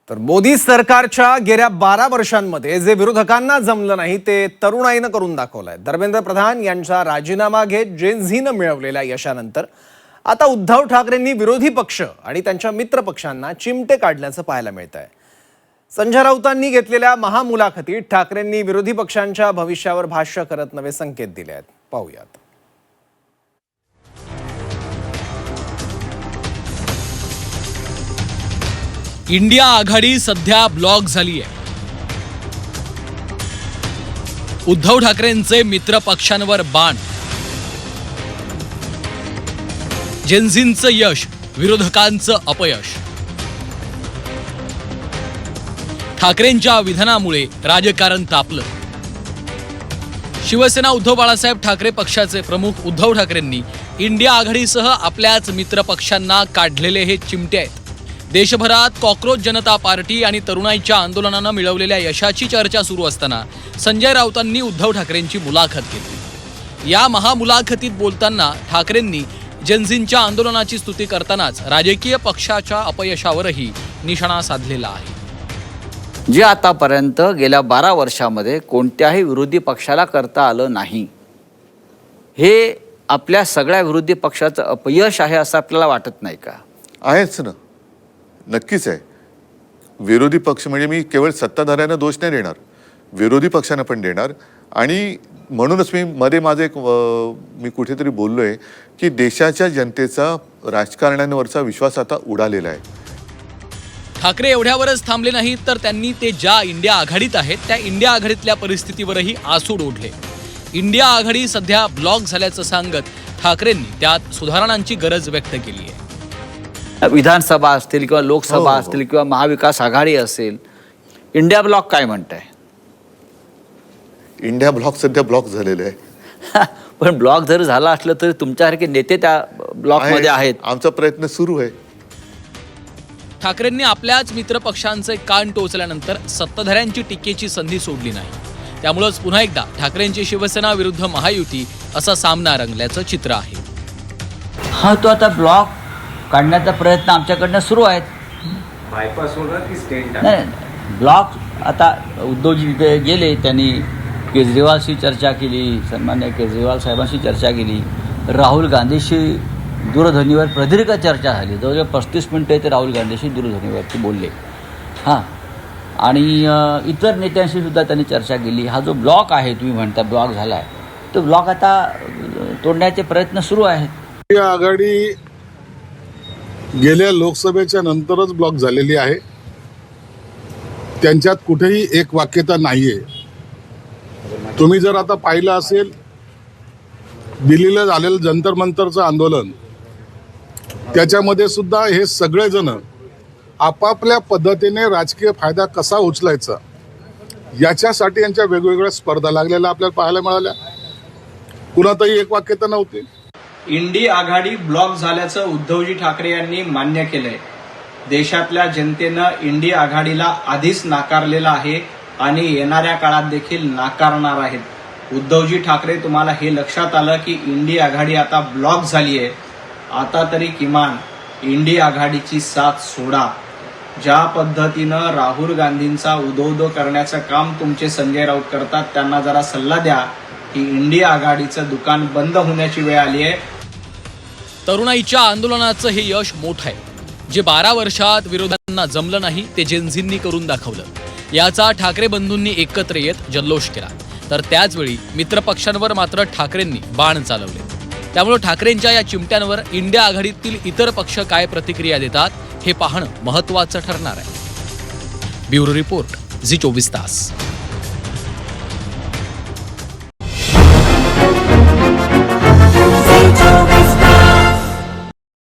तर मोदी सरकारच्या गेल्या 12 वर्षांमध्ये जे विरोधकांना जमलं नाही ते तरुणाईनं करून दाखवलंय। धर्मेंद्र प्रधान यांचा राजीनामा घेत जेनझीनं मिळवलेल्या यशानंतर आता उद्धव ठाकरेंनी विरोधी पक्ष आणि त्यांच्या मित्र पक्षांना चिमटे काढल्याचं पाहायला मिळतंय। संजय राऊतांनी घेतलेल्या महामुलाखतीत ठाकरेंनी विरोधी पक्षांच्या भविष्यावर भाष्य करत नवे संकेत दिले आहेत। पाहूयात। इंडिया आघाडी सध्या ब्लॉक झाली आहे। उद्धव ठाकरेंचे मित्र पक्षांवर बाण, जेनझींचं यश, विरोधकांचं अपयश। ठाकरेंच्या विधानामुळे राजकारण तापलं। शिवसेना उद्धव बाळासाहेब ठाकरे पक्षाचे प्रमुख उद्धव ठाकरेंनी इंडिया आघाडीसह आपल्याच मित्र पक्षांना काढलेले हे चिमटे आहेत। देशभरात कॉकरोच जनता पार्टी आणि तरुणाईच्या आंदोलनानं मिळवलेल्या यशाची चर्चा सुरू असताना संजय राऊतांनी उद्धव ठाकरेंची मुलाखत घेतली। या महामुलाखतीत बोलताना ठाकरेंनी जेनझींच्या आंदोलनाची स्तुती करतानाच राजकीय पक्षाच्या अपयशावरही निशाणा साधलेला आहे। जे आतापर्यंत गेल्या 12 वर्षामध्ये कोणत्याही विरोधी पक्षाला करता आलं नाही, हे आपल्या सगळ्या विरोधी पक्षाचं अपयश आहे असं आपल्याला वाटत नाही का? आहेच ना, नक्कीच आहे। विरोधी पक्ष म्हणजे मी केवळ सत्ताधाऱ्यांना दोष नाही देणार, विरोधी पक्षांना पण देणार। आणि म्हणूनच मी मध्ये माझे मी कुठेतरी बोललोय की देशाच्या जनतेचा राजकारण्यांवरचा विश्वास आता उडालेला आहे। ठाकरे एवढ्यावरच थांबले नाहीत, तर त्यांनी ते ज्या इंडिया आघाडीत आहेत त्या इंडिया आघाडीतल्या परिस्थितीवरही आसूड ओढले। इंडिया आघाडी सध्या ब्लॉक झाल्याचं सांगत ठाकरेंनी त्यात सुधारणांची गरज व्यक्त केली आहे। विधानसभा असतील किंवा लोकसभा असतील किंवा महाविकास आघाडी असेल, इंडिया ब्लॉक काय म्हणताय? इंडिया ब्लॉक सध्या ब्लॉक झालेले आहे। पण ब्लॉक जर झाला असलं तरी तुमच्यासारखे नेते त्या ब्लॉकमध्ये आहेत। आमचा प्रयत्न सुरू आहे। ठाकरेंनी आपल्याच मित्र पक्षांचे कान टोचल्यानंतर सत्ताधाऱ्यांची टीकेची संधी सोडली नाही। त्यामुळेच पुन्हा एकदा ठाकरेंची शिवसेना विरुद्ध महायुती असा सामना रंगल्याचं चित्र आहे। हा, तो आता ब्लॉक काढण्याचा प्रयत्न आमच्याकडनं सुरू आहे। बायपास होणार की स्टेट नाही, ब्लॉक आता उद्धवजी तिथे गेले, त्यांनी केजरीवालशी चर्चा केली, सन्मान्य केजरीवाल साहेबांशी चर्चा केली, राहुल गांधीशी दूरध्वनीवर प्रदीर्घ चर्चा झाली। जवळजवळ 35 मिनिटं ते राहुल गांधीशी दूरध्वनीवरती बोलले। हां, आणि इतर नेत्यांशी सुद्धा त्यांनी चर्चा केली। हा जो ब्लॉक आहे, तुम्ही म्हणता ब्लॉक झाला आहे, तो ब्लॉक आता तोडण्याचे प्रयत्न सुरू आहेत। ही आघाडी गेल्या लोकसभेच्या नंतरच ब्लॉक झालेली आहे। त्यांच्यात कुठेही एक वाक्यता नाहीये। तुम्ही जर आता पाहिलं असेल, दिल्लीला झालेलं जंतर मंतरचं आंदोलन, त्याच्यामध्ये सुद्धा हे सगळेजण आपापल्या पद्धतीने राजकीय फायदा कसा उचलायचा याच्यासाठी यांच्या वेगवेगळ्या स्पर्धा लागलेल्या आपल्याला पाहायला मिळाल्या। कुणातही एक वाक्यता नव्हती। इंडिया आघाडी ब्लॉक झाल्याचं उद्धवजी ठाकरे यांनी मान्य केलंय। देशातल्या जनतेनं इंडिया आघाडीला आधीच नाकारलेलं आहे आणि येणाऱ्या काळात देखील नाकारणार आहेत। उद्धवजी ठाकरे, तुम्हाला हे लक्षात आलं की इंडिया आघाडी आता ब्लॉक झाली आहे, आता तरी किमान इंडिया आघाडीची साथ सोडा। ज्या पद्धतीनं राहुल गांधींचा उदोउदो करण्याचं काम तुमचे संजय राऊत करतात, त्यांना जरा सल्ला द्या की इंडिया आघाडीचं दुकान बंद होण्याची वेळ आली आहे। तरुणाईच्या आंदोलनाचं हे यश मोठं आहे। जे 12 वर्षात विरोधांना जमलं नाही ते जेनझींनी करून दाखवलं। याचा ठाकरे बंधूंनी एकत्र येत जल्लोष केला, तर त्याचवेळी मित्रपक्षांवर मात्र ठाकरेंनी बाण चालवले। त्यामुळे ठाकरेंच्या या चिमट्यांवर इंडिया आघाडीतील इतर पक्ष काय प्रतिक्रिया देतात हे पाहणं महत्त्वाचं ठरणार आहे। ब्युरो रिपोर्ट, झी 24 तास।